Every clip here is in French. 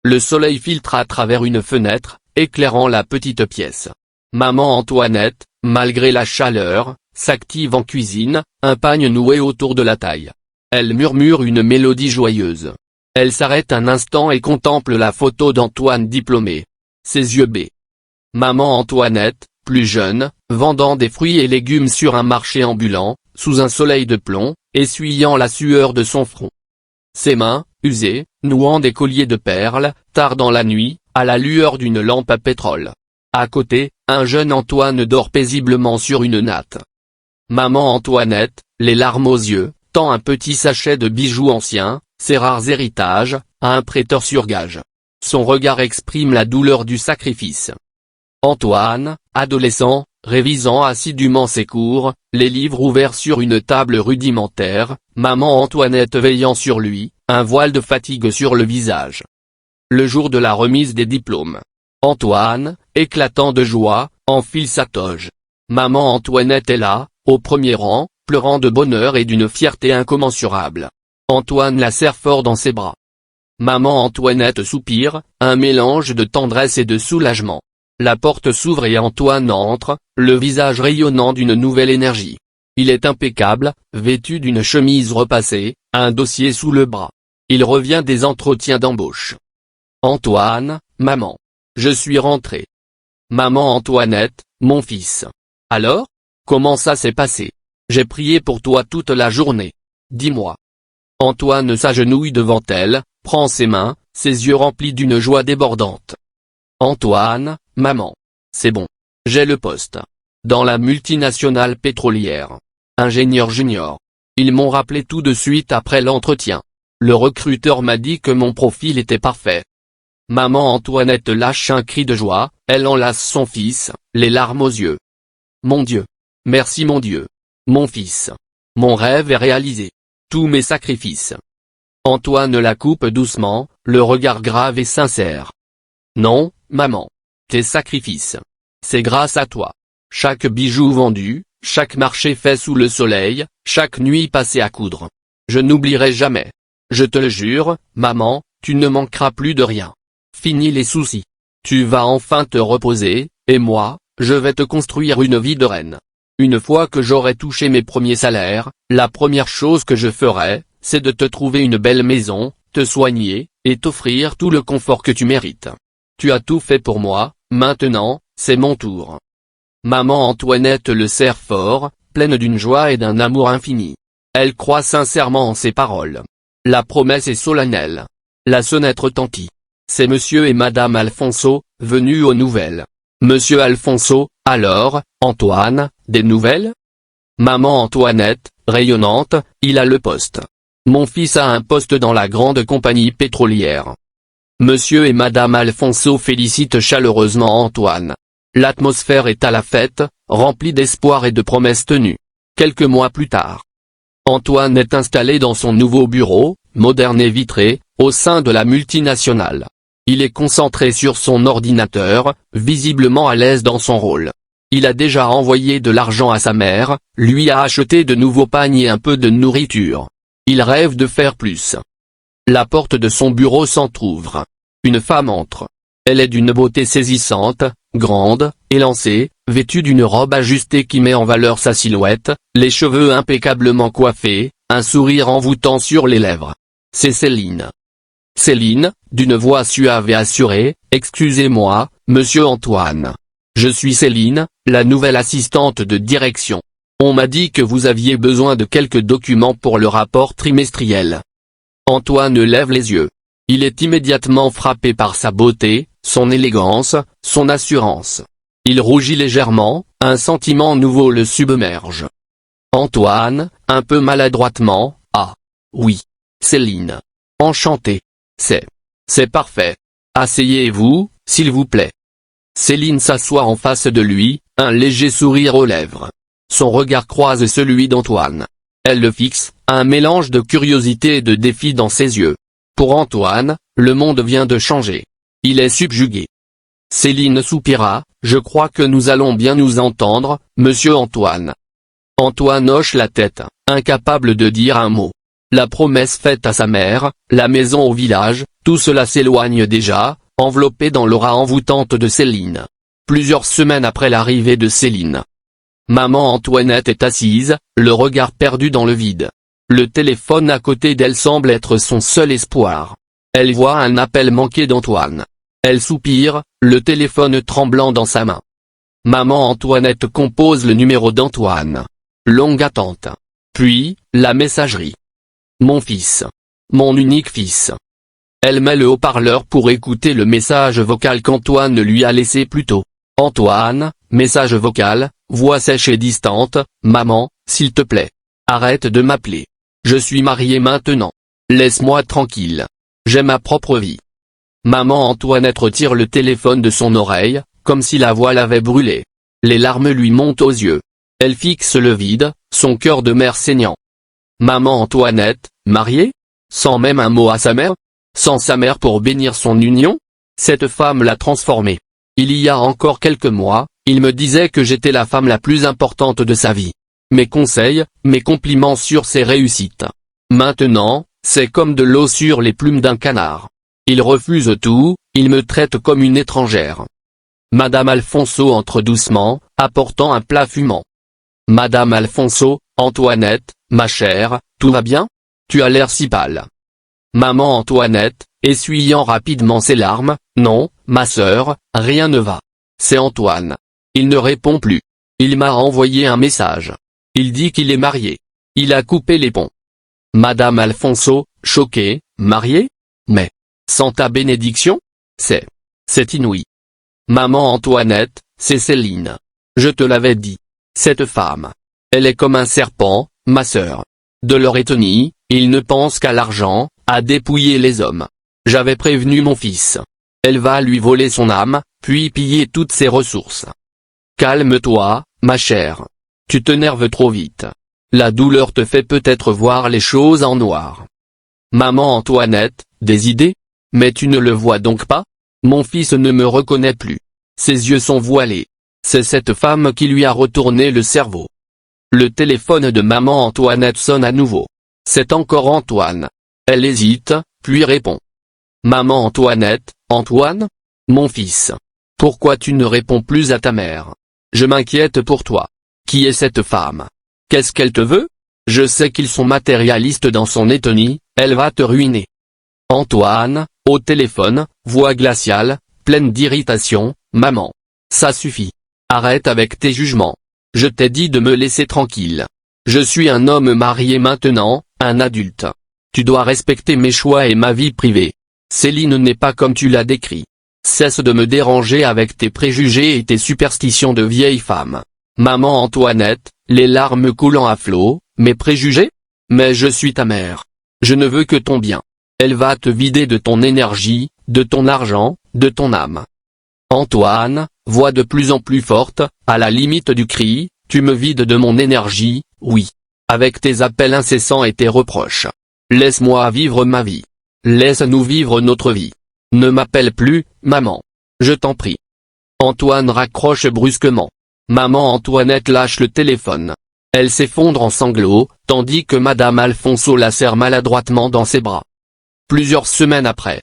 Le soleil filtre à travers une fenêtre, éclairant la petite pièce. Maman Antoinette, malgré la chaleur, s'active en cuisine, un pagne noué autour de la taille. Elle murmure une mélodie joyeuse. Elle s'arrête un instant et contemple la photo d'Antoine diplômé. Ses yeux bais. Maman Antoinette, plus jeune, vendant des fruits et légumes sur un marché ambulant, sous un soleil de plomb, essuyant la sueur de son front. Ses mains, usées, nouant des colliers de perles, tard dans la nuit, à la lueur d'une lampe à pétrole. À côté, un jeune Antoine dort paisiblement sur une natte. Maman Antoinette, les larmes aux yeux, tend un petit sachet de bijoux anciens, ses rares héritages, à un prêteur sur gage. Son regard exprime la douleur du sacrifice. Antoine, adolescent, révisant assidûment ses cours, les livres ouverts sur une table rudimentaire, maman Antoinette veillant sur lui, un voile de fatigue sur le visage. Le jour de la remise des diplômes. Antoine, éclatant de joie, enfile sa toge. Maman Antoinette est là, au premier rang, pleurant de bonheur et d'une fierté incommensurable. Antoine la serre fort dans ses bras. Maman Antoinette soupire, un mélange de tendresse et de soulagement. La porte s'ouvre et Antoine entre, le visage rayonnant d'une nouvelle énergie. Il est impeccable, vêtu d'une chemise repassée, un dossier sous le bras. Il revient des entretiens d'embauche. Antoine, maman. Je suis rentré. Maman Antoinette, mon fils. Alors? Comment ça s'est passé? J'ai prié pour toi toute la journée. Dis-moi. Antoine s'agenouille devant elle, prend ses mains, ses yeux remplis d'une joie débordante. Antoine, maman. C'est bon. J'ai le poste. Dans la multinationale pétrolière. Ingénieur junior. Ils m'ont rappelé tout de suite après l'entretien. Le recruteur m'a dit que mon profil était parfait. Maman Antoinette lâche un cri de joie, elle enlace son fils, les larmes aux yeux. Mon Dieu. Merci mon Dieu. Mon fils. Mon rêve est réalisé. Tous mes sacrifices. Antoine la coupe doucement, le regard grave et sincère. Non, maman. Tes sacrifices. C'est grâce à toi. Chaque bijou vendu, chaque marché fait sous le soleil, chaque nuit passée à coudre. Je n'oublierai jamais. Je te le jure, maman, tu ne manqueras plus de rien. Fini les soucis. Tu vas enfin te reposer, et moi, je vais te construire une vie de reine. Une fois que j'aurai touché mes premiers salaires, la première chose que je ferai, c'est de te trouver une belle maison, te soigner, et t'offrir tout le confort que tu mérites. Tu as tout fait pour moi, maintenant, c'est mon tour. Maman Antoinette le serre fort, pleine d'une joie et d'un amour infini. Elle croit sincèrement en ses paroles. La promesse est solennelle. La sonnette retentit. C'est monsieur et madame Alfonso, venus aux nouvelles. Monsieur Alfonso, alors, Antoine, des nouvelles? Maman Antoinette, rayonnante, il a le poste. Mon fils a un poste dans la grande compagnie pétrolière. Monsieur et madame Alfonso félicitent chaleureusement Antoine. L'atmosphère est à la fête, remplie d'espoir et de promesses tenues. Quelques mois plus tard. Antoine est installé dans son nouveau bureau, moderne et vitré, au sein de la multinationale. Il est concentré sur son ordinateur, visiblement à l'aise dans son rôle. Il a déjà envoyé de l'argent à sa mère, lui a acheté de nouveaux pagnes et un peu de nourriture. Il rêve de faire plus. La porte de son bureau s'entr'ouvre. Une femme entre. Elle est d'une beauté saisissante, grande, élancée, vêtue d'une robe ajustée qui met en valeur sa silhouette, les cheveux impeccablement coiffés, un sourire envoûtant sur les lèvres. C'est Céline. Céline, d'une voix suave et assurée, excusez-moi, monsieur Antoine. Je suis Céline, la nouvelle assistante de direction. On m'a dit que vous aviez besoin de quelques documents pour le rapport trimestriel. Antoine lève les yeux. Il est immédiatement frappé par sa beauté, son élégance, son assurance. Il rougit légèrement, un sentiment nouveau le submerge. Antoine, un peu maladroitement, ah. Oui. Céline. Enchanté. C'est parfait. Asseyez-vous, s'il vous plaît. Céline s'assoit en face de lui, un léger sourire aux lèvres. Son regard croise celui d'Antoine. Elle le fixe, un mélange de curiosité et de défi dans ses yeux. Pour Antoine, le monde vient de changer. Il est subjugué. Céline soupira, je crois que nous allons bien nous entendre, monsieur Antoine. Antoine hoche la tête, incapable de dire un mot. La promesse faite à sa mère, la maison au village, tout cela s'éloigne déjà, enveloppé dans l'aura envoûtante de Céline. Plusieurs semaines après l'arrivée de Céline, maman Antoinette est assise, le regard perdu dans le vide. Le téléphone à côté d'elle semble être son seul espoir. Elle voit un appel manqué d'Antoine. Elle soupire, le téléphone tremblant dans sa main. Maman Antoinette compose le numéro d'Antoine. Longue attente. Puis, la messagerie. Mon fils. Mon unique fils. Elle met le haut-parleur pour écouter le message vocal qu'Antoine lui a laissé plus tôt. Antoine, message vocal, voix sèche et distante, maman, s'il te plaît. Arrête de m'appeler. Je suis marié maintenant. Laisse-moi tranquille. J'ai ma propre vie. Maman Antoinette retire le téléphone de son oreille, comme si la voix l'avait brûlé. Les larmes lui montent aux yeux. Elle fixe le vide, son cœur de mère saignant. Maman Antoinette, mariée? Sans même un mot à sa mère? Sans sa mère pour bénir son union? Cette femme l'a transformée. Il y a encore quelques mois, il me disait que j'étais la femme la plus importante de sa vie. Mes conseils, mes compliments sur ses réussites. Maintenant, c'est comme de l'eau sur les plumes d'un canard. Il refuse tout, il me traite comme une étrangère. Madame Alfonso entre doucement, apportant un plat fumant. Madame Alfonso, Antoinette, ma chère, tout va bien? Tu as l'air si pâle. Maman Antoinette, essuyant rapidement ses larmes, non, ma sœur, rien ne va. C'est Antoine. Il ne répond plus. Il m'a envoyé un message. Il dit qu'il est marié. Il a coupé les ponts. Madame Alfonso, choquée, mariée? Mais, sans ta bénédiction? C'est inouï. Maman Antoinette, c'est Céline. Je te l'avais dit. Cette femme. Elle est comme un serpent, ma sœur. De leur étonie, ils ne pensent qu'à l'argent, à dépouiller les hommes. J'avais prévenu mon fils. Elle va lui voler son âme, puis piller toutes ses ressources. Calme-toi, ma chère. Tu t'énerves trop vite. La douleur te fait peut-être voir les choses en noir. Maman Antoinette, des idées? Mais tu ne le vois donc pas? Mon fils ne me reconnaît plus. Ses yeux sont voilés. C'est cette femme qui lui a retourné le cerveau. Le téléphone de maman Antoinette sonne à nouveau. C'est encore Antoine. Elle hésite, puis répond. Maman Antoinette, Antoine? Mon fils. Pourquoi tu ne réponds plus à ta mère? Je m'inquiète pour toi. Qui est cette femme? Qu'est-ce qu'elle te veut? Je sais qu'ils sont matérialistes dans son étonie, elle va te ruiner. Antoine, au téléphone, voix glaciale, pleine d'irritation, maman. Ça suffit. Arrête avec tes jugements. Je t'ai dit de me laisser tranquille. Je suis un homme marié maintenant, un adulte. Tu dois respecter mes choix et ma vie privée. Céline n'est pas comme tu l'as décrit. Cesse de me déranger avec tes préjugés et tes superstitions de vieille femme. Maman Antoinette, les larmes coulant à flot, mes préjugés? Mais je suis ta mère. Je ne veux que ton bien. Elle va te vider de ton énergie, de ton argent, de ton âme. Antoine, voix de plus en plus forte, à la limite du cri, tu me vides de mon énergie, oui. Avec tes appels incessants et tes reproches. Laisse-moi vivre ma vie. Laisse-nous vivre notre vie. Ne m'appelle plus, maman. Je t'en prie. Antoine raccroche brusquement. Maman Antoinette lâche le téléphone. Elle s'effondre en sanglots, tandis que Madame Alfonso la serre maladroitement dans ses bras. Plusieurs semaines après.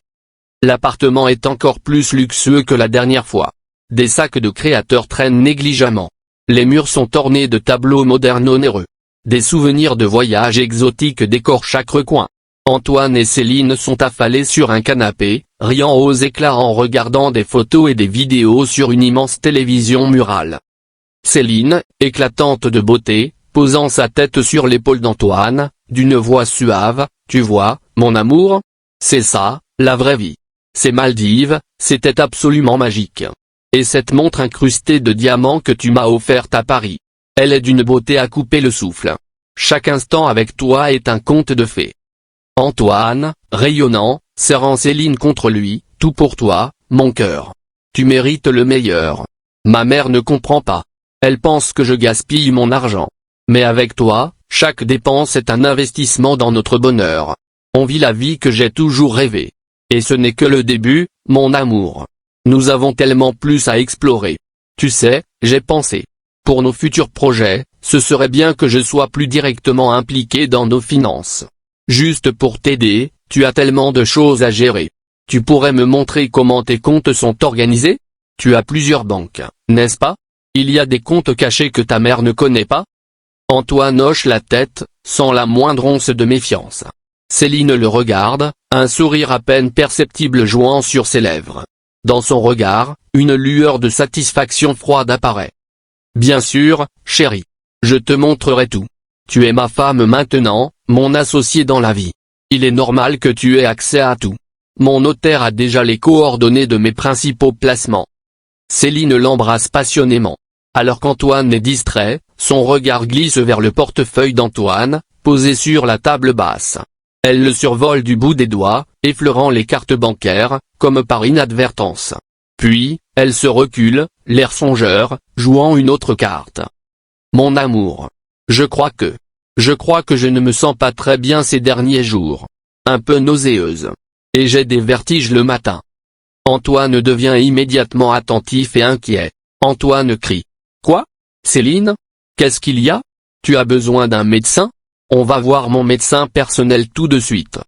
L'appartement est encore plus luxueux que la dernière fois. Des sacs de créateurs traînent négligemment. Les murs sont ornés de tableaux modernes onéreux. Des souvenirs de voyages exotiques décorent chaque recoin. Antoine et Céline sont affalés sur un canapé, riant aux éclats en regardant des photos et des vidéos sur une immense télévision murale. Céline, éclatante de beauté, posant sa tête sur l'épaule d'Antoine, d'une voix suave, tu vois, mon amour? C'est ça, la vraie vie. Ces Maldives, c'était absolument magique. Et cette montre incrustée de diamants que tu m'as offerte à Paris. Elle est d'une beauté à couper le souffle. Chaque instant avec toi est un conte de fées. Antoine, rayonnant, serrant Céline contre lui, tout pour toi, mon cœur. Tu mérites le meilleur. Ma mère ne comprend pas. Elle pense que je gaspille mon argent. Mais avec toi, chaque dépense est un investissement dans notre bonheur. On vit la vie que j'ai toujours rêvée. Et ce n'est que le début, mon amour. Nous avons tellement plus à explorer. Tu sais, j'ai pensé. Pour nos futurs projets, ce serait bien que je sois plus directement impliqué dans nos finances. Juste pour t'aider, tu as tellement de choses à gérer. Tu pourrais me montrer comment tes comptes sont organisés? Tu as plusieurs banques, n'est-ce pas? Il y a des comptes cachés que ta mère ne connaît pas? Antoine hoche la tête, sans la moindre once de méfiance. Céline le regarde, un sourire à peine perceptible jouant sur ses lèvres. Dans son regard, une lueur de satisfaction froide apparaît. Bien sûr, chérie. Je te montrerai tout. Tu es ma femme maintenant, mon associé dans la vie. Il est normal que tu aies accès à tout. Mon notaire a déjà les coordonnées de mes principaux placements. Céline l'embrasse passionnément. Alors qu'Antoine est distrait, son regard glisse vers le portefeuille d'Antoine, posé sur la table basse. Elle le survole du bout des doigts, effleurant les cartes bancaires, comme par inadvertance. Puis, elle se recule, l'air songeur, jouant une autre carte. Mon amour. Je crois que je ne me sens pas très bien ces derniers jours. Un peu nauséeuse. Et j'ai des vertiges le matin. Antoine devient immédiatement attentif et inquiet. Antoine crie. Quoi? Céline? Qu'est-ce qu'il y a? Tu as besoin d'un médecin? On va voir mon médecin personnel tout de suite.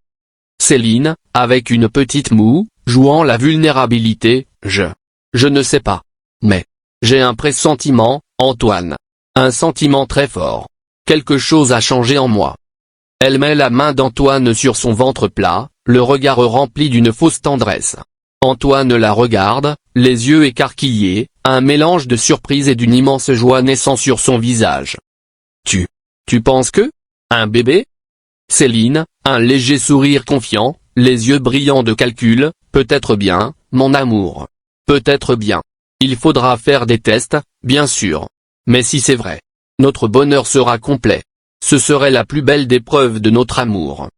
Céline, avec une petite moue, jouant la vulnérabilité, je ne sais pas. Mais, j'ai un pressentiment, Antoine. Un sentiment très fort. Quelque chose a changé en moi. Elle met la main d'Antoine sur son ventre plat, le regard rempli d'une fausse tendresse. Antoine la regarde, les yeux écarquillés, un mélange de surprise et d'une immense joie naissant sur son visage. Tu penses que? Un bébé? Céline, un léger sourire confiant, les yeux brillants de calcul, peut-être bien, mon amour. Peut-être bien. Il faudra faire des tests, bien sûr. Mais si c'est vrai, notre bonheur sera complet. Ce serait la plus belle des preuves de notre amour.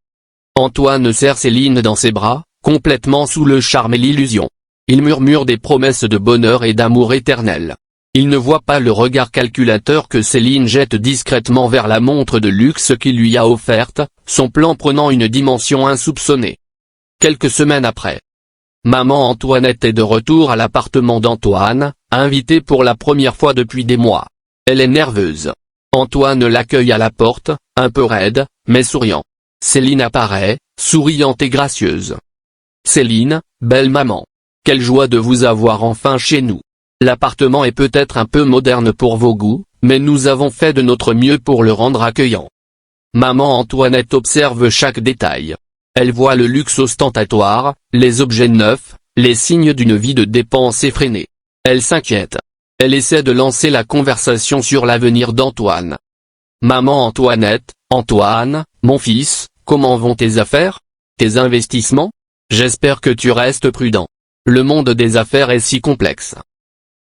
Antoine serre Céline dans ses bras, complètement sous le charme et l'illusion. Il murmure des promesses de bonheur et d'amour éternel. Il ne voit pas le regard calculateur que Céline jette discrètement vers la montre de luxe qu'il lui a offerte, son plan prenant une dimension insoupçonnée. Quelques semaines après, maman Antoinette est de retour à l'appartement d'Antoine, invitée pour la première fois depuis des mois. Elle est nerveuse. Antoine l'accueille à la porte, un peu raide, mais souriant. Céline apparaît, souriante et gracieuse. Céline, belle maman. Quelle joie de vous avoir enfin chez nous. L'appartement est peut-être un peu moderne pour vos goûts, mais nous avons fait de notre mieux pour le rendre accueillant. Maman Antoinette observe chaque détail. Elle voit le luxe ostentatoire, les objets neufs, les signes d'une vie de dépenses effrénée. Elle s'inquiète. Elle essaie de lancer la conversation sur l'avenir d'Antoine. Maman Antoinette, Antoine, mon fils, comment vont tes affaires? Tes investissements? J'espère que tu restes prudent. Le monde des affaires est si complexe.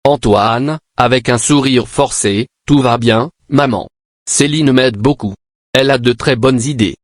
Antoine, avec un sourire forcé, tout va bien, maman. Céline m'aide beaucoup. Elle a de très bonnes idées.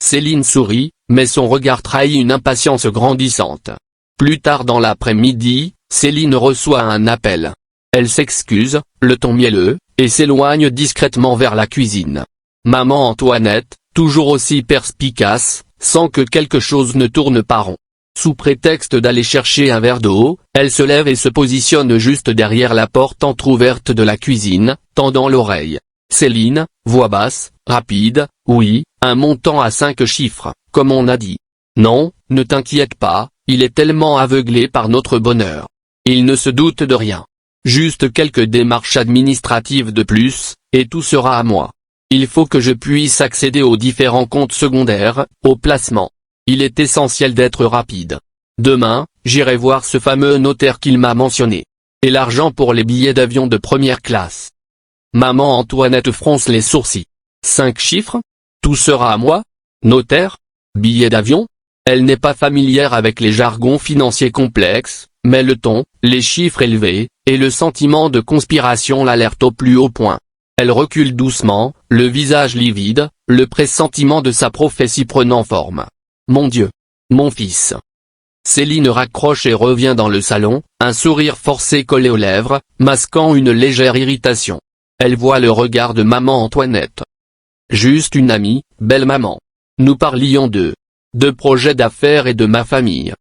Céline sourit, mais son regard trahit une impatience grandissante. Plus tard dans l'après-midi, Céline reçoit un appel. Elle s'excuse, le ton mielleux, et s'éloigne discrètement vers la cuisine. Maman Antoinette, toujours aussi perspicace, sent que quelque chose ne tourne pas rond. Sous prétexte d'aller chercher un verre d'eau, elle se lève et se positionne juste derrière la porte entr'ouverte de la cuisine, tendant l'oreille. Céline, voix basse, rapide, oui, un montant à 5 chiffres, comme on a dit. Non, ne t'inquiète pas, il est tellement aveuglé par notre bonheur. Il ne se doute de rien. Juste quelques démarches administratives de plus, et tout sera à moi. Il faut que je puisse accéder aux différents comptes secondaires, aux placements. Il est essentiel d'être rapide. Demain, j'irai voir ce fameux notaire qu'il m'a mentionné. Et l'argent pour les billets d'avion de première classe. Maman Antoinette fronce les sourcils. 5 chiffres? Tout sera à moi? Notaire? Billets d'avion? Elle n'est pas familière avec les jargons financiers complexes, mais le ton, les chiffres élevés, et le sentiment de conspiration l'alertent au plus haut point. Elle recule doucement, le visage livide, le pressentiment de sa prophétie prenant forme. Mon Dieu. Mon fils. Céline raccroche et revient dans le salon, un sourire forcé collé aux lèvres, masquant une légère irritation. Elle voit le regard de maman Antoinette. Juste une amie, belle maman. Nous parlions de projets d'affaires et de ma famille.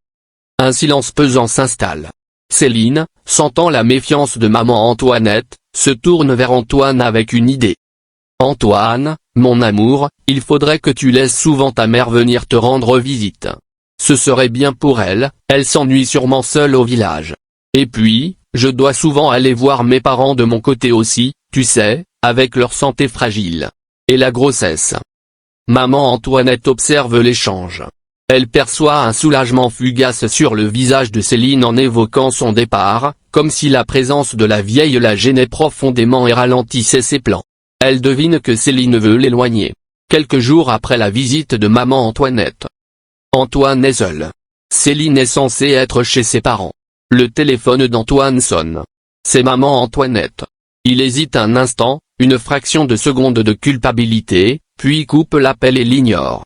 Un silence pesant s'installe. Céline, sentant la méfiance de maman Antoinette, se tourne vers Antoine avec une idée. Antoine, mon amour, il faudrait que tu laisses souvent ta mère venir te rendre visite. Ce serait bien pour elle, elle s'ennuie sûrement seule au village. Et puis, je dois souvent aller voir mes parents de mon côté aussi, tu sais, avec leur santé fragile. Et la grossesse. Maman Antoinette observe l'échange. Elle perçoit un soulagement fugace sur le visage de Céline en évoquant son départ, comme si la présence de la vieille la gênait profondément et ralentissait ses plans. Elle devine que Céline veut l'éloigner. Quelques jours après la visite de maman Antoinette. Antoine est seul. Céline est censée être chez ses parents. Le téléphone d'Antoine sonne. C'est maman Antoinette. Il hésite un instant, une fraction de seconde de culpabilité, puis coupe l'appel et l'ignore.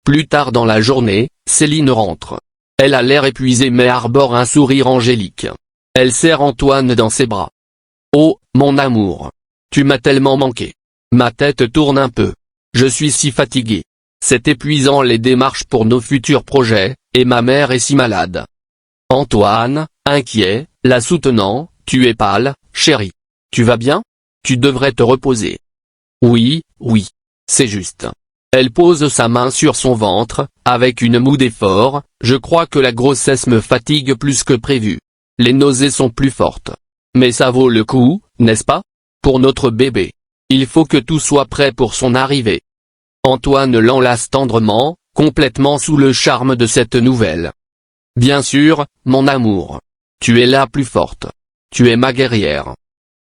Plus tard dans la journée, Céline rentre. Elle a l'air épuisée mais arbore un sourire angélique. Elle serre Antoine dans ses bras. Oh, mon amour. Tu m'as tellement manqué. Ma tête tourne un peu. Je suis si fatigué. C'est épuisant les démarches pour nos futurs projets, et ma mère est si malade. Antoine, inquiet, la soutenant, tu es pâle, chérie. Tu vas bien? Tu devrais te reposer. Oui, oui. C'est juste. Elle pose sa main sur son ventre, avec une moue d'effort, je crois que la grossesse me fatigue plus que prévu. Les nausées sont plus fortes. Mais ça vaut le coup, n'est-ce pas? Pour notre bébé. Il faut que tout soit prêt pour son arrivée. Antoine l'enlace tendrement, complètement sous le charme de cette nouvelle. Bien sûr, mon amour. Tu es la plus forte. Tu es ma guerrière.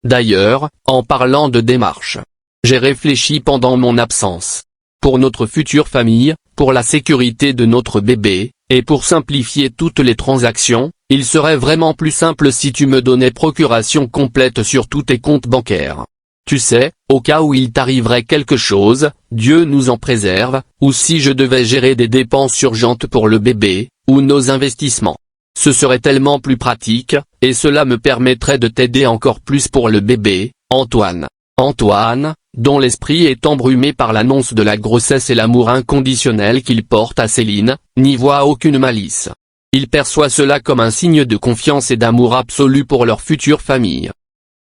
D'ailleurs, en parlant de démarche, j'ai réfléchi pendant mon absence. Pour notre future famille, pour la sécurité de notre bébé, et pour simplifier toutes les transactions, il serait vraiment plus simple si tu me donnais procuration complète sur tous tes comptes bancaires. Tu sais, au cas où il t'arriverait quelque chose, Dieu nous en préserve, ou si je devais gérer des dépenses urgentes pour le bébé, ou nos investissements. Ce serait tellement plus pratique, et cela me permettrait de t'aider encore plus pour le bébé, Antoine. Antoine, dont l'esprit est embrumé par l'annonce de la grossesse et l'amour inconditionnel qu'il porte à Céline, n'y voit aucune malice. Il perçoit cela comme un signe de confiance et d'amour absolu pour leur future famille.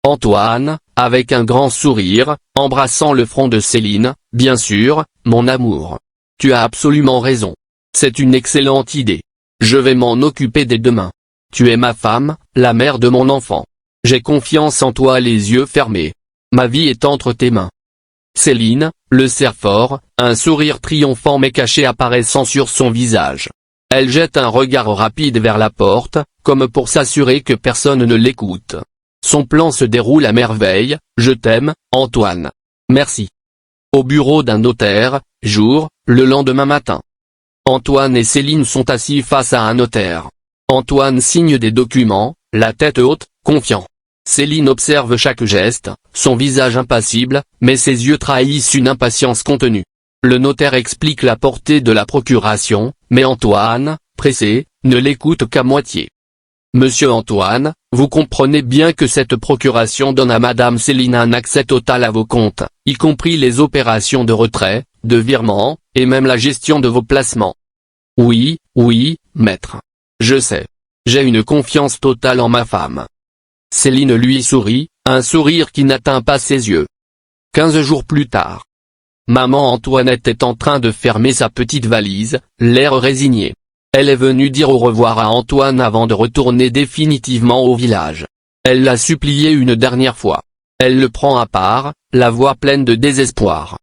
Antoine, avec un grand sourire, embrassant le front de Céline, bien sûr, mon amour. Tu as absolument raison. C'est une excellente idée. Je vais m'en occuper dès demain. Tu es ma femme, la mère de mon enfant. J'ai confiance en toi les yeux fermés. Ma vie est entre tes mains. Céline, le serre fort, un sourire triomphant mais caché apparaissant sur son visage. Elle jette un regard rapide vers la porte, comme pour s'assurer que personne ne l'écoute. Son plan se déroule à merveille, je t'aime, Antoine. Merci. Au bureau d'un notaire, le lendemain matin. Antoine et Céline sont assis face à un notaire. Antoine signe des documents, la tête haute, confiant. Céline observe chaque geste, son visage impassible, mais ses yeux trahissent une impatience contenue. Le notaire explique la portée de la procuration, mais Antoine, pressé, ne l'écoute qu'à moitié. Monsieur Antoine, vous comprenez bien que cette procuration donne à Madame Céline un accès total à vos comptes, y compris les opérations de retrait, de virement, et même la gestion de vos placements. Oui, maître. Je sais. J'ai une confiance totale en ma femme. Céline lui sourit, un sourire qui n'atteint pas ses yeux. 15 jours plus tard. Maman Antoinette est en train de fermer sa petite valise, l'air résigné. Elle est venue dire au revoir à Antoine avant de retourner définitivement au village. Elle l'a supplié une dernière fois. Elle le prend à part, la voix pleine de désespoir.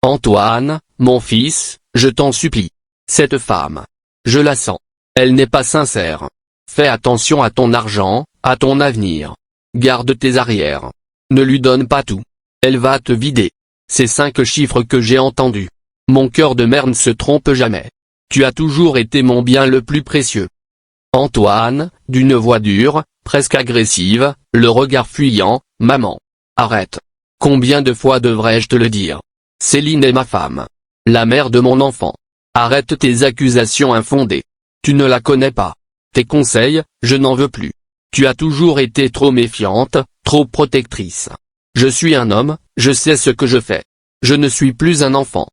Antoine, mon fils, je t'en supplie. Cette femme. Je la sens. Elle n'est pas sincère. Fais attention à ton argent, à ton avenir. Garde tes arrières. Ne lui donne pas tout. Elle va te vider. Ces 5 chiffres que j'ai entendus. Mon cœur de mère ne se trompe jamais. Tu as toujours été mon bien le plus précieux. Antoine, d'une voix dure, presque agressive, le regard fuyant, maman. Arrête. Combien de fois devrais-je te le dire? Céline est ma femme. La mère de mon enfant. Arrête tes accusations infondées. Tu ne la connais pas. Tes conseils, je n'en veux plus. Tu as toujours été trop méfiante, trop protectrice. Je suis un homme, je sais ce que je fais. Je ne suis plus un enfant.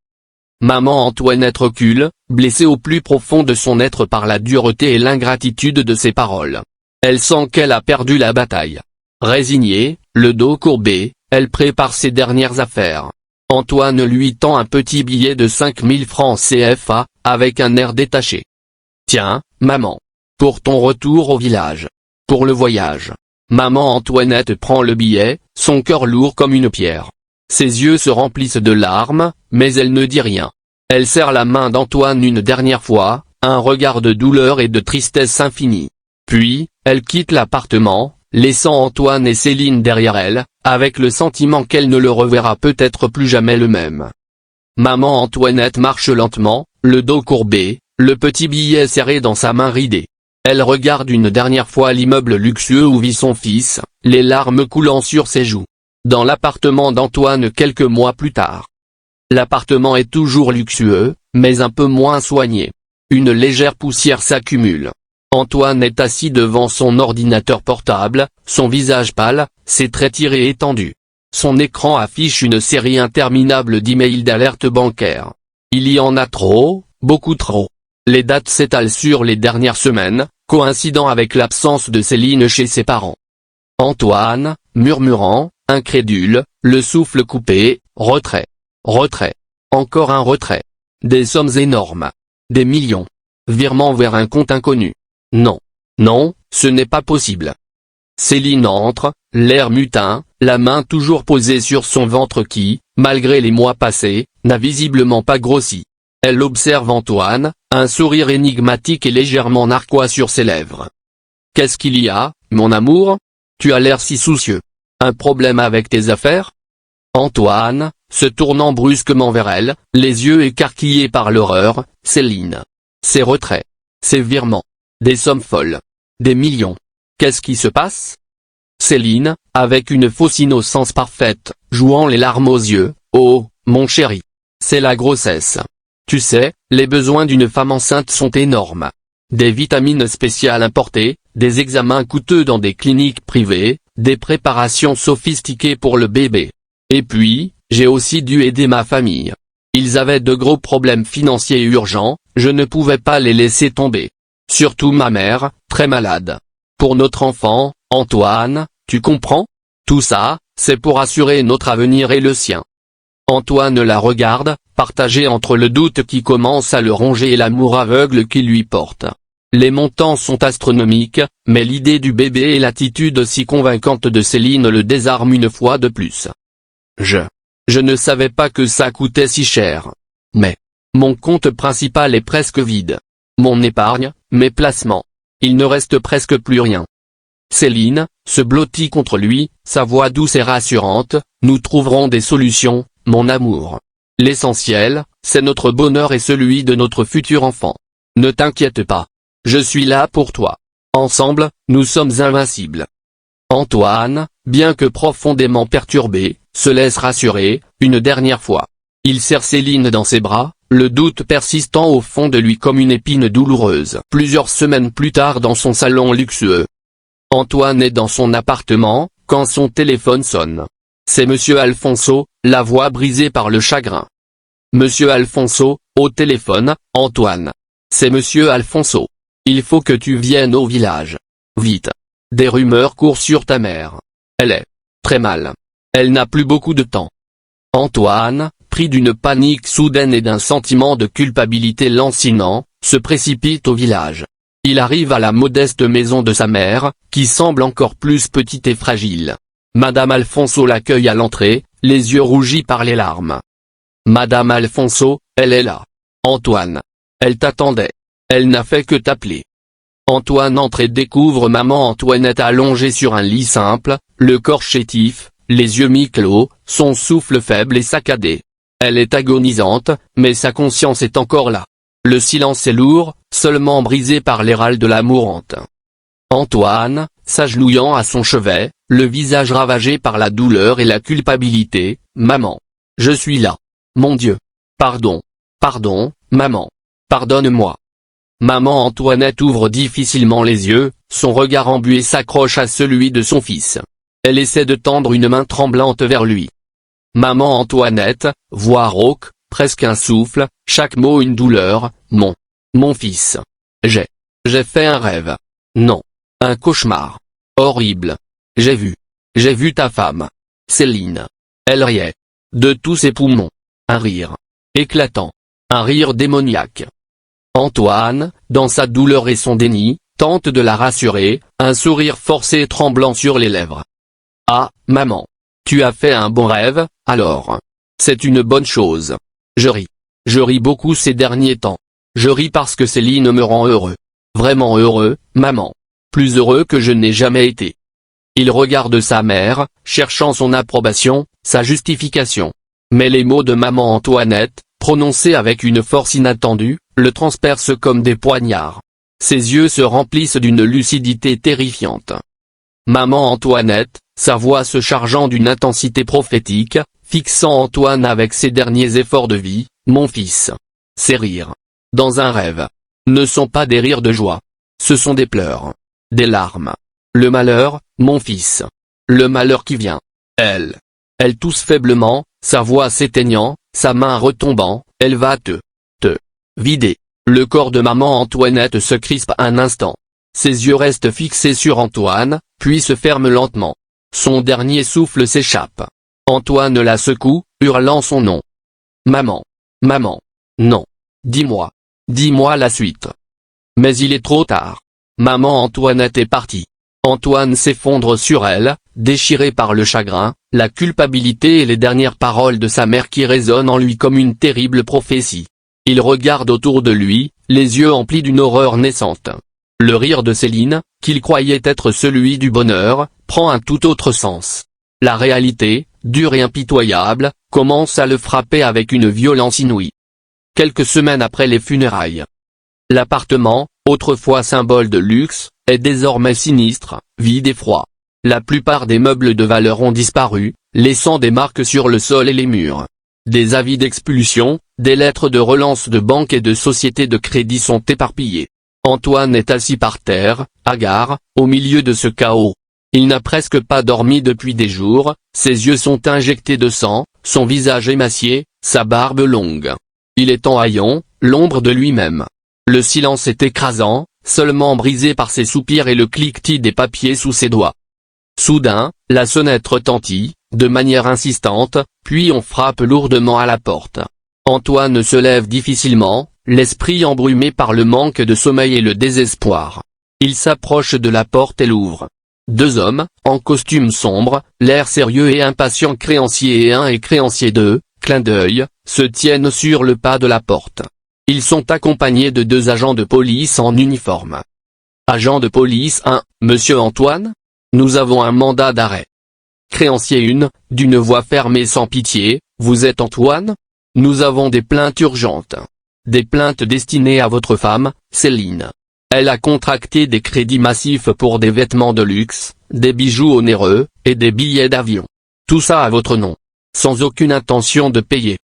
Maman Antoinette recule, blessée au plus profond de son être par la dureté et l'ingratitude de ses paroles. Elle sent qu'elle a perdu la bataille. Résignée, le dos courbé, elle prépare ses dernières affaires. Antoine lui tend un petit billet de 5000 francs CFA, avec un air détaché. Tiens, maman. Pour ton retour au village. Pour le voyage. Maman Antoinette prend le billet, son cœur lourd comme une pierre. Ses yeux se remplissent de larmes, mais elle ne dit rien. Elle serre la main d'Antoine une dernière fois, un regard de douleur et de tristesse infinie. Puis, elle quitte l'appartement, laissant Antoine et Céline derrière elle, avec le sentiment qu'elle ne le reverra peut-être plus jamais le même. Maman Antoinette marche lentement, le dos courbé, le petit billet serré dans sa main ridée. Elle regarde une dernière fois l'immeuble luxueux où vit son fils, les larmes coulant sur ses joues. Dans l'appartement d'Antoine quelques mois plus tard. L'appartement est toujours luxueux, mais un peu moins soigné. Une légère poussière s'accumule. Antoine est assis devant son ordinateur portable, son visage pâle, ses traits tirés et tendus. Son écran affiche une série interminable d'emails d'alerte bancaire. Il y en a trop, beaucoup trop. Les dates s'étalent sur les dernières semaines, coïncidant avec l'absence de Céline chez ses parents. Antoine, murmurant, incrédule, le souffle coupé, retrait. Retrait. Encore un retrait. Des sommes énormes. Des millions. Virement vers un compte inconnu. Non. Non, ce n'est pas possible. Céline entre, l'air mutin, la main toujours posée sur son ventre qui, malgré les mois passés, n'a visiblement pas grossi. Elle observe Antoine, un sourire énigmatique et légèrement narquois sur ses lèvres. Qu'est-ce qu'il y a, mon amour? Tu as l'air si soucieux. Un problème avec tes affaires? Antoine, se tournant brusquement vers elle, les yeux écarquillés par l'horreur, Céline. Ces retraits. Ces virements. Des sommes folles. Des millions. Qu'est-ce qui se passe? Céline, avec une fausse innocence parfaite, jouant les larmes aux yeux, oh, mon chéri. C'est la grossesse. Tu sais, les besoins d'une femme enceinte sont énormes. Des vitamines spéciales importées, des examens coûteux dans des cliniques privées, des préparations sophistiquées pour le bébé. Et puis, j'ai aussi dû aider ma famille. Ils avaient de gros problèmes financiers urgents, je ne pouvais pas les laisser tomber. Surtout ma mère, très malade. Pour notre enfant, Antoine, tu comprends? Tout ça, c'est pour assurer notre avenir et le sien. Antoine la regarde, partagé entre le doute qui commence à le ronger et l'amour aveugle qui lui porte. Les montants sont astronomiques, mais l'idée du bébé et l'attitude si convaincante de Céline le désarment une fois de plus. Je ne savais pas que ça coûtait si cher. Mais, mon compte principal est presque vide. Mon épargne, mes placements. Il ne reste presque plus rien. Céline, se blottit contre lui, sa voix douce et rassurante, nous trouverons des solutions, mon amour. L'essentiel, c'est notre bonheur et celui de notre futur enfant. Ne t'inquiète pas. Je suis là pour toi. Ensemble, nous sommes invincibles. Antoine, bien que profondément perturbé, se laisse rassurer, une dernière fois. Il serre Céline dans ses bras, le doute persistant au fond de lui comme une épine douloureuse. Plusieurs semaines plus tard dans son salon luxueux. Antoine est dans son appartement, quand son téléphone sonne. C'est Monsieur Alfonso, la voix brisée par le chagrin. Monsieur Alfonso, au téléphone, Antoine. C'est Monsieur Alfonso. Il faut que tu viennes au village. Vite. Des rumeurs courent sur ta mère. Elle est très mal. Elle n'a plus beaucoup de temps. Antoine, pris d'une panique soudaine et d'un sentiment de culpabilité lancinant, se précipite au village. Il arrive à la modeste maison de sa mère, qui semble encore plus petite et fragile. Madame Alfonso l'accueille à l'entrée, les yeux rougis par les larmes. Madame Alfonso, elle est là. Antoine. Elle t'attendait. Elle n'a fait que t'appeler. Antoine entre et découvre maman Antoinette allongée sur un lit simple, le corps chétif, les yeux mi-clos, son souffle faible et saccadé. Elle est agonisante, mais sa conscience est encore là. Le silence est lourd, seulement brisé par les râles de la mourante. Antoine, s'agenouillant à son chevet, le visage ravagé par la douleur et la culpabilité, « Maman. Je suis là. Mon Dieu. Pardon. Pardon, maman. Pardonne-moi. » Maman Antoinette ouvre difficilement les yeux, son regard embué s'accroche à celui de son fils. Elle essaie de tendre une main tremblante vers lui. Maman Antoinette, voix rauque, presque un souffle, chaque mot une douleur, mon fils. J'ai fait un rêve. Non. Un cauchemar. Horrible. J'ai vu ta femme. Céline. Elle riait. de tous ses poumons. Un rire éclatant. Un rire démoniaque. Antoine, dans sa douleur et son déni, tente de la rassurer, un sourire forcé et tremblant sur les lèvres. Ah, maman. Tu as fait un bon rêve, alors. C'est une bonne chose. Je ris. Je ris beaucoup ces derniers temps. Je ris parce que Céline me rend heureux. Vraiment heureux, maman. Plus heureux que je n'ai jamais été. Il regarde sa mère, cherchant son approbation, sa justification. Mais les mots de maman Antoinette, prononcés avec une force inattendue, le transpercent comme des poignards. Ses yeux se remplissent d'une lucidité terrifiante. Maman Antoinette, sa voix se chargeant d'une intensité prophétique, fixant Antoine avec ses derniers efforts de vie, mon fils. Ces rires, dans un rêve, ne sont pas des rires de joie. Ce sont des pleurs. Des larmes. Le malheur, mon fils. Le malheur qui vient. Elle tousse faiblement, sa voix s'éteignant, sa main retombant, elle va te vider. Le corps de maman Antoinette se crispe un instant. Ses yeux restent fixés sur Antoine, puis se ferment lentement. Son dernier souffle s'échappe. Antoine la secoue, hurlant son nom. Maman. Maman. Non. Dis-moi. Dis-moi la suite. Mais il est trop tard. Maman Antoinette est partie. Antoine s'effondre sur elle, déchiré par le chagrin, la culpabilité et les dernières paroles de sa mère qui résonnent en lui comme une terrible prophétie. Il regarde autour de lui, les yeux emplis d'une horreur naissante. Le rire de Céline, qu'il croyait être celui du bonheur, prend un tout autre sens. La réalité, dure et impitoyable, commence à le frapper avec une violence inouïe. Quelques semaines après les funérailles. L'appartement, autrefois symbole de luxe, est désormais sinistre, vide et froid. La plupart des meubles de valeur ont disparu, laissant des marques sur le sol et les murs. Des avis d'expulsion, des lettres de relance de banques et de sociétés de crédit sont éparpillées. Antoine est assis par terre, hagard, au milieu de ce chaos. Il n'a presque pas dormi depuis des jours, ses yeux sont injectés de sang, son visage émacié, sa barbe longue. Il est en haillons, l'ombre de lui-même. Le silence est écrasant, seulement brisé par ses soupirs et le cliquetis des papiers sous ses doigts. Soudain, la sonnette retentit, de manière insistante, puis on frappe lourdement à la porte. Antoine se lève difficilement, l'esprit embrumé par le manque de sommeil et le désespoir. Il s'approche de la porte et l'ouvre. Deux hommes, en costume sombre, l'air sérieux et impatient créancier 1 et créancier 2, clin d'œil, se tiennent sur le pas de la porte. Ils sont accompagnés de deux agents de police en uniforme. Agent de police 1, Monsieur Antoine ? Nous avons un mandat d'arrêt. Créancier 1, d'une voix fermée sans pitié, vous êtes Antoine ? Nous avons des plaintes urgentes. Des plaintes destinées à votre femme, Céline. Elle a contracté des crédits massifs pour des vêtements de luxe, des bijoux onéreux, et des billets d'avion. Tout ça à votre nom. Sans aucune intention de payer.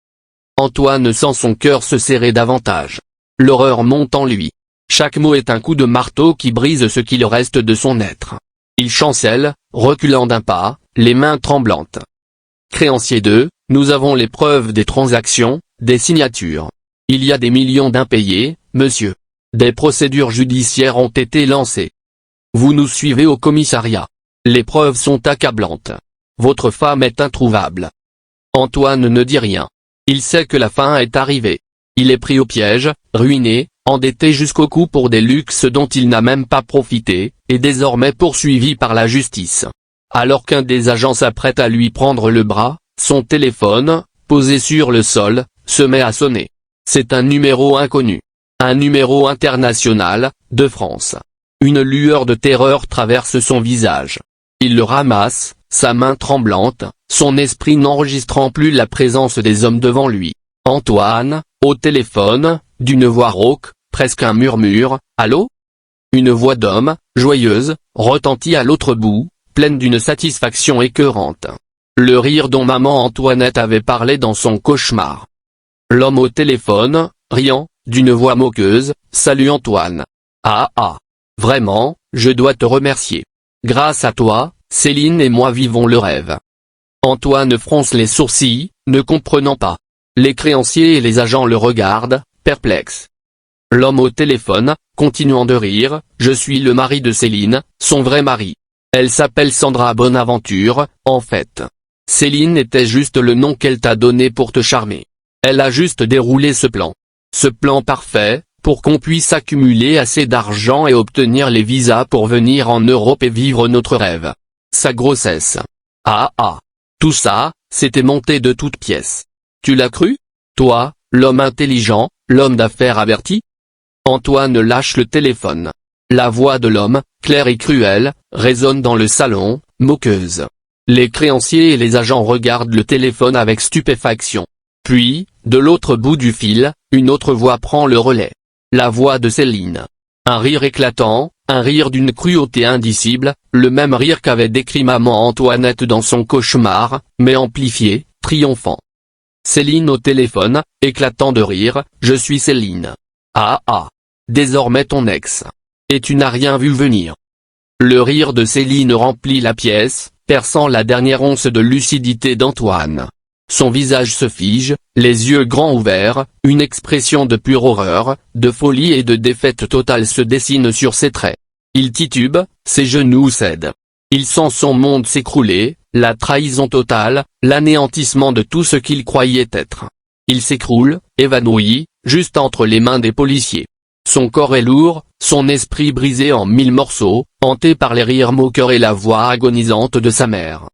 Antoine sent son cœur se serrer davantage. L'horreur monte en lui. Chaque mot est un coup de marteau qui brise ce qu'il reste de son être. Il chancelle, reculant d'un pas, les mains tremblantes. Créancier 2, nous avons les preuves des transactions, des signatures. Il y a des millions d'impayés, monsieur. Des procédures judiciaires ont été lancées. Vous nous suivez au commissariat. Les preuves sont accablantes. Votre femme est introuvable. Antoine ne dit rien. Il sait que la fin est arrivée. Il est pris au piège, ruiné, endetté jusqu'au cou pour des luxes dont il n'a même pas profité, et désormais poursuivi par la justice. Alors qu'un des agents s'apprête à lui prendre le bras, son téléphone, posé sur le sol, se met à sonner. C'est un numéro inconnu. Un numéro international, de France. Une lueur de terreur traverse son visage. Il le ramasse, sa main tremblante, son esprit n'enregistrant plus la présence des hommes devant lui. Antoine, au téléphone, d'une voix rauque, presque un murmure, « Allô ?» Une voix d'homme, joyeuse, retentit à l'autre bout, pleine d'une satisfaction écœurante. Le rire dont maman Antoinette avait parlé dans son cauchemar. L'homme au téléphone, riant, d'une voix moqueuse, « Salut Antoine. Ah ah. Vraiment, je dois te remercier. Grâce à toi, Céline et moi vivons le rêve. » Antoine fronce les sourcils, ne comprenant pas. Les créanciers et les agents le regardent, perplexes. L'homme au téléphone, continuant de rire, « Je suis le mari de Céline, son vrai mari. Elle s'appelle Sandra Bonaventure, en fait. Céline était juste le nom qu'elle t'a donné pour te charmer. Elle a juste déroulé ce plan. Ce plan parfait, pour qu'on puisse accumuler assez d'argent et obtenir les visas pour venir en Europe et vivre notre rêve. Sa grossesse. Ah ah. Tout ça, c'était monté de toutes pièces. Tu l'as cru? Toi, l'homme intelligent, l'homme d'affaires averti? Antoine lâche le téléphone. La voix de l'homme, claire et cruelle, résonne dans le salon, moqueuse. Les créanciers et les agents regardent le téléphone avec stupéfaction. Puis, de l'autre bout du fil, une autre voix prend le relais. La voix de Céline. Un rire éclatant, un rire d'une cruauté indicible, le même rire qu'avait décrit maman Antoinette dans son cauchemar, mais amplifié, triomphant. Céline au téléphone, éclatant de rire, je suis Céline. Ah ah. Désormais ton ex. Et tu n'as rien vu venir. Le rire de Céline remplit la pièce, perçant la dernière once de lucidité d'Antoine. Son visage se fige, les yeux grands ouverts, une expression de pure horreur, de folie et de défaite totale se dessine sur ses traits. Il titube, ses genoux cèdent. Il sent son monde s'écrouler, la trahison totale, l'anéantissement de tout ce qu'il croyait être. Il s'écroule, évanoui, juste entre les mains des policiers. Son corps est lourd, son esprit brisé en 1000 morceaux, hanté par les rires moqueurs et la voix agonisante de sa mère.